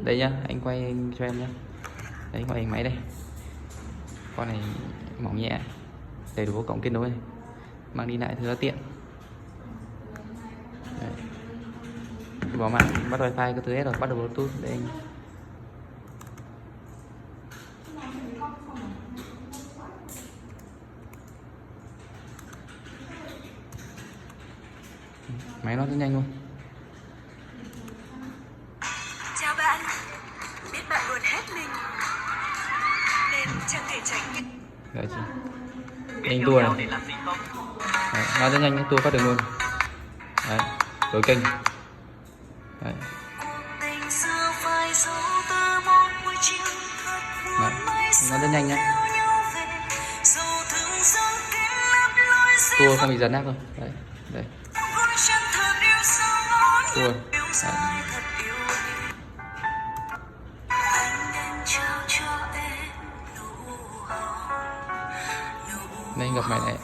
Đây nhá, anh quay cho em nhá. Đấy, ngoại hình máy đây. Con này mỏng nhẹ, đầy đủ cổng kết nối này. Mang đi lại thì nó tiện. Đấy. Bỏ mạng bắt wifi cái thứ hết rồi, bắt đầu bluetooth đây anh. Máy nó rất nhanh luôn. Chào bạn, biết bạn luôn hết mình nên chẳng thể tránh những Đấy chị. Anh tua này. Đấy, nó rất nhanh, tua phát được luôn. Đấy, đổi kênh. Đấy. Đấy, nó rất nhanh nhá. Tua không bị giật nát thôi. Đấy, đây. Tua. Đấy. Đây gặp mày này.